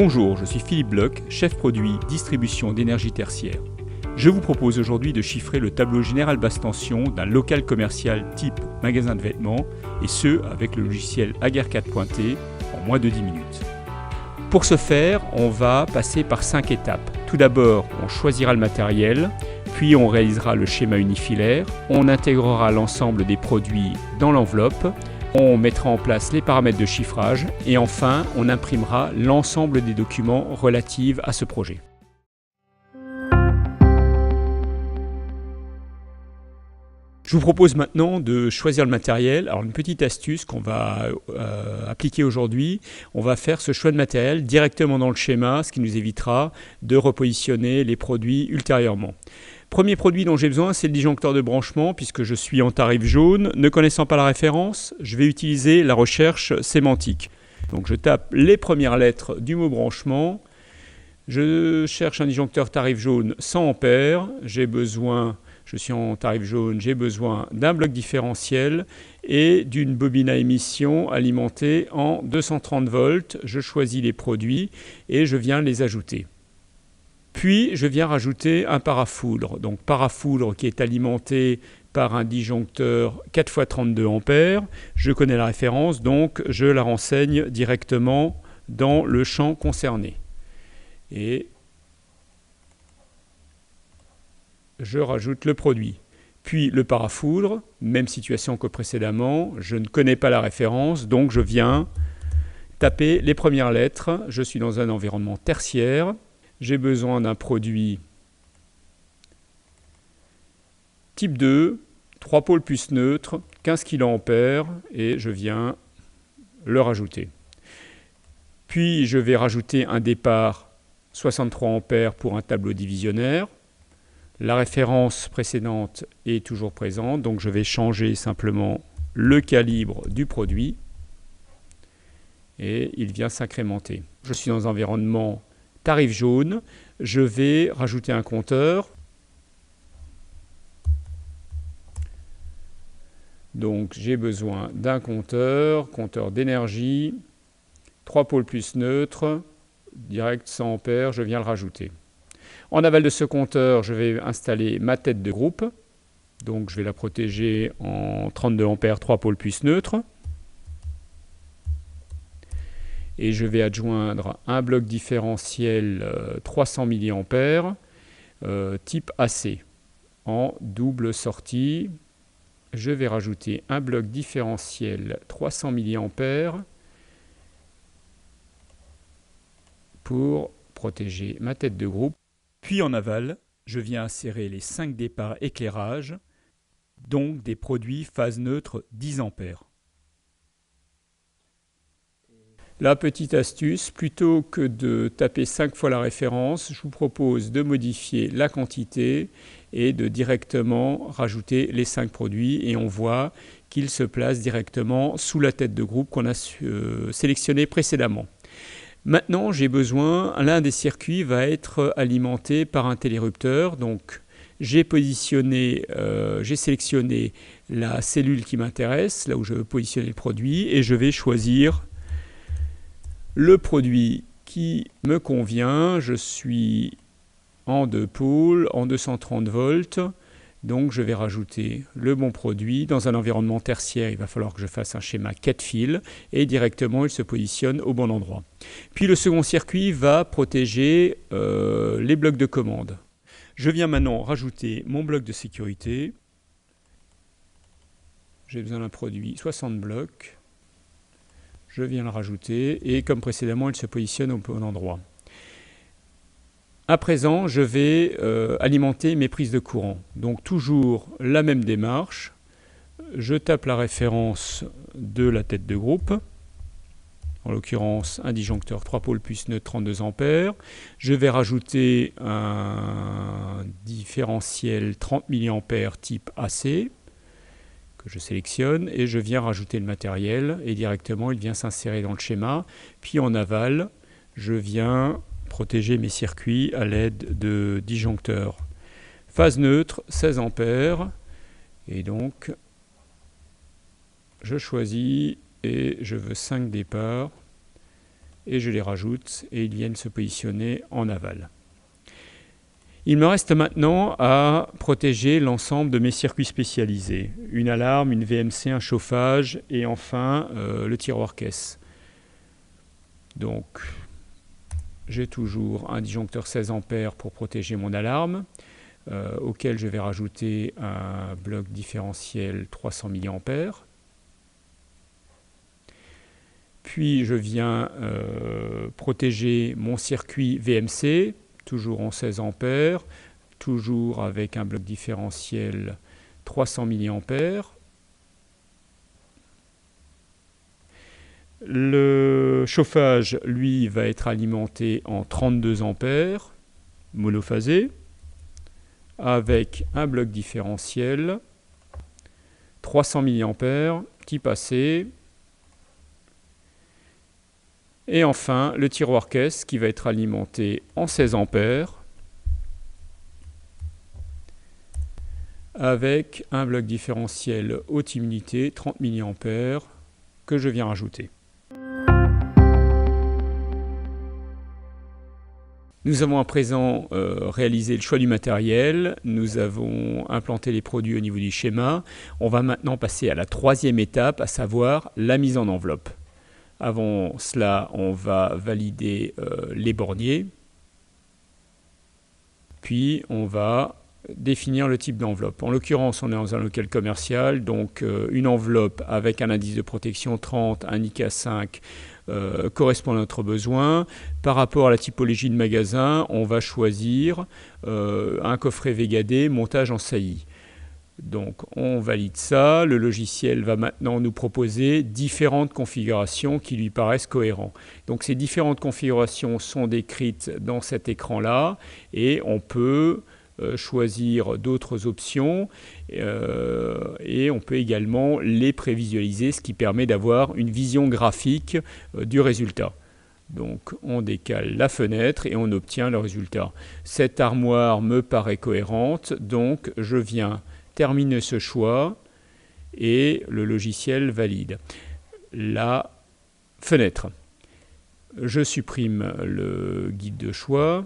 Bonjour, je suis Philippe Bloch, chef produit distribution d'énergie tertiaire. Je vous propose aujourd'hui de chiffrer le tableau général basse tension d'un local commercial type magasin de vêtements, et ce avec le logiciel Aguerre 4.t en moins de 10 minutes. Pour ce faire, on va passer par 5 étapes. Tout d'abord, on choisira le matériel, puis on réalisera le schéma unifilaire, on intégrera l'ensemble des produits dans l'enveloppe, on mettra en place les paramètres de chiffrage et enfin, on imprimera l'ensemble des documents relatifs à ce projet. Je vous propose maintenant de choisir le matériel. Alors une petite astuce qu'on va appliquer aujourd'hui, on va faire ce choix de matériel directement dans le schéma, ce qui nous évitera de repositionner les produits ultérieurement. Premier produit dont j'ai besoin, c'est le disjoncteur de branchement, puisque je suis en tarif jaune. Ne connaissant pas la référence, je vais utiliser la recherche sémantique. Donc je tape les premières lettres du mot branchement. Je cherche un disjoncteur tarif jaune 100 ampères. Je suis en tarif jaune, j'ai besoin d'un bloc différentiel et d'une bobine à émission alimentée en 230 volts. Je choisis les produits et je viens les ajouter. Puis, je viens rajouter un parafoudre. Donc, parafoudre qui est alimenté par un disjoncteur 4x32 ampères. Je connais la référence, donc je la renseigne directement dans le champ concerné. Et je rajoute le produit. Puis le parafoudre, même situation que précédemment, je ne connais pas la référence, donc je viens taper les premières lettres. Je suis dans un environnement tertiaire. J'ai besoin d'un produit type 2, 3 pôles plus neutre, 15 kA, et je viens le rajouter. Puis je vais rajouter un départ 63 ampères pour un tableau divisionnaire. La référence précédente est toujours présente, donc je vais changer simplement le calibre du produit et il vient s'incrémenter. Je suis dans un environnement tarif jaune, je vais rajouter un compteur. Donc j'ai besoin d'un compteur d'énergie, 3 pôles plus neutre, direct 100 ampères, je viens le rajouter. En aval de ce compteur, je vais installer ma tête de groupe. Donc je vais la protéger en 32 ampères, 3 pôles plus neutre. Et je vais adjoindre un bloc différentiel 300 mA type AC en double sortie. Je vais rajouter un bloc différentiel 300 mA pour protéger ma tête de groupe. Puis en aval, je viens insérer les 5 départs éclairage, donc des produits phase neutre 10 ampères. La petite astuce, plutôt que de taper 5 fois la référence, je vous propose de modifier la quantité et de directement rajouter les 5 produits et on voit qu'ils se placent directement sous la tête de groupe qu'on a sélectionné précédemment. Maintenant, j'ai besoin, l'un des circuits va être alimenté par un télérupteur. Donc, j'ai sélectionné la cellule qui m'intéresse, là où je veux positionner le produit, et je vais choisir le produit qui me convient. Je suis en 2 pôles, en 230 volts. Donc, je vais rajouter le bon produit. Dans un environnement tertiaire, il va falloir que je fasse un schéma 4 fils et directement, il se positionne au bon endroit. Puis, le second circuit va protéger les blocs de commande. Je viens maintenant rajouter mon bloc de sécurité. J'ai besoin d'un produit 60 blocs. Je viens le rajouter et comme précédemment, il se positionne au bon endroit. À présent, je vais alimenter mes prises de courant. Donc toujours la même démarche. Je tape la référence de la tête de groupe. En l'occurrence, un disjoncteur 3 pôles plus neutre 32 ampères. Je vais rajouter un différentiel 30 mA type AC que je sélectionne et je viens rajouter le matériel et directement il vient s'insérer dans le schéma. Puis en aval, je viens protéger mes circuits à l'aide de disjoncteurs phase neutre 16 ampères et donc je choisis et je veux 5 départs et je les rajoute et ils viennent se positionner en aval. Il me reste maintenant à protéger l'ensemble de mes circuits spécialisés. Une alarme, une VMC, un chauffage et enfin le tiroir caisse. Donc j'ai toujours un disjoncteur 16 A pour protéger mon alarme, auquel je vais rajouter un bloc différentiel 300 mA. Puis je viens protéger mon circuit VMC, toujours en 16 A, toujours avec un bloc différentiel 300 mA. Le chauffage, lui, va être alimenté en 32 A, monophasé, avec un bloc différentiel 300 mA, type AC. Et enfin, le tiroir caisse qui va être alimenté en 16 A avec un bloc différentiel haute immunité 30 mA que je viens rajouter. Nous avons à présent réalisé le choix du matériel, nous avons implanté les produits au niveau du schéma. On va maintenant passer à la troisième étape, à savoir la mise en enveloppe. Avant cela, on va valider les borniers, puis on va définir le type d'enveloppe. En l'occurrence, on est dans un local commercial, donc une enveloppe avec un indice de protection 30, un ICA 5 correspond à notre besoin. Par rapport à la typologie de magasin, on va choisir un coffret VGD, montage en saillie. Donc on valide ça, le logiciel va maintenant nous proposer différentes configurations qui lui paraissent cohérentes. Donc ces différentes configurations sont décrites dans cet écran-là et on peut choisir d'autres options et on peut également les prévisualiser, ce qui permet d'avoir une vision graphique du résultat. Donc on décale la fenêtre et on obtient le résultat. Cette armoire me paraît cohérente, donc je viens terminer ce choix et le logiciel valide. La fenêtre. Je supprime le guide de choix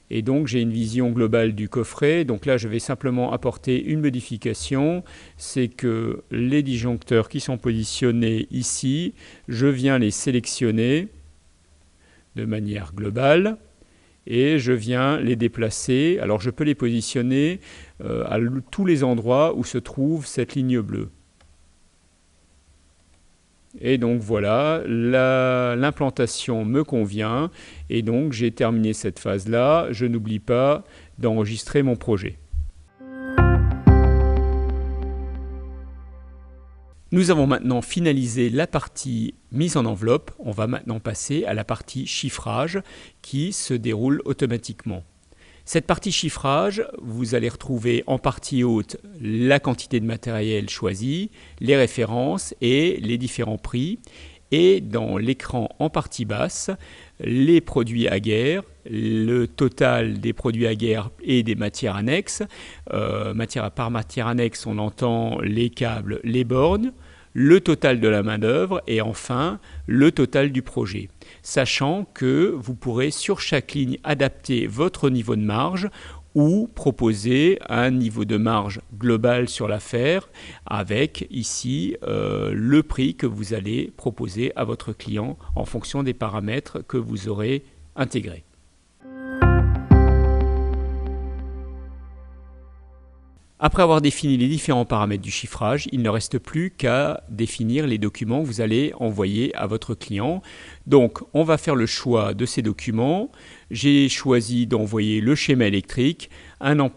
et donc j'ai une vision globale du coffret. Donc là je vais simplement apporter une modification, c'est que les disjoncteurs qui sont positionnés ici, je viens les sélectionner de manière globale et je viens les déplacer. Alors je peux les positionner à tous les endroits où se trouve cette ligne bleue. Et donc voilà, l'implantation me convient et donc j'ai terminé cette phase-là. Je n'oublie pas d'enregistrer mon projet. Nous avons maintenant finalisé la partie mise en enveloppe. On va maintenant passer à la partie chiffrage qui se déroule automatiquement. Cette partie chiffrage, vous allez retrouver en partie haute la quantité de matériel choisi, les références et les différents prix. Et dans l'écran en partie basse, les produits aguerre, le total des produits aguerre et des matières annexes. Par matière annexe, on entend les câbles, les bornes, le total de la main-d'œuvre et enfin le total du projet. Sachant que vous pourrez sur chaque ligne adapter votre niveau de marge ou proposer un niveau de marge global sur l'affaire avec ici le prix que vous allez proposer à votre client en fonction des paramètres que vous aurez intégrés. Après avoir défini les différents paramètres du chiffrage, il ne reste plus qu'à définir les documents que vous allez envoyer à votre client. Donc, on va faire le choix de ces documents. J'ai choisi d'envoyer le schéma électrique, une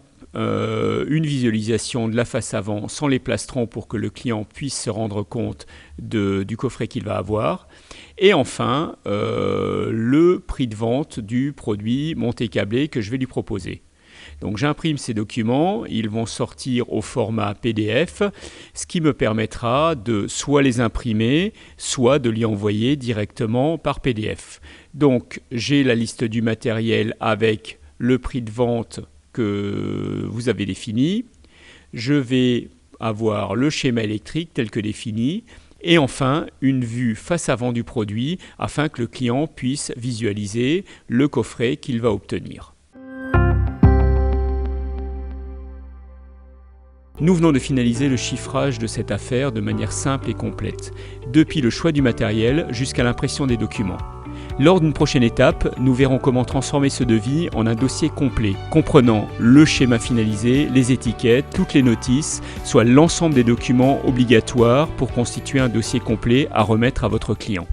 visualisation de la face avant sans les plastrons pour que le client puisse se rendre compte du coffret qu'il va avoir. Et enfin, le prix de vente du produit monté câblé que je vais lui proposer. Donc j'imprime ces documents, ils vont sortir au format PDF, ce qui me permettra de soit les imprimer, soit de les envoyer directement par PDF. Donc j'ai la liste du matériel avec le prix de vente que vous avez défini. Je vais avoir le schéma électrique tel que défini Et enfin, une vue face avant du produit afin que le client puisse visualiser le coffret qu'il va obtenir. Nous venons de finaliser le chiffrage de cette affaire de manière simple et complète, depuis le choix du matériel jusqu'à l'impression des documents. Lors d'une prochaine étape, nous verrons comment transformer ce devis en un dossier complet, comprenant le schéma finalisé, les étiquettes, toutes les notices, soit l'ensemble des documents obligatoires pour constituer un dossier complet à remettre à votre client.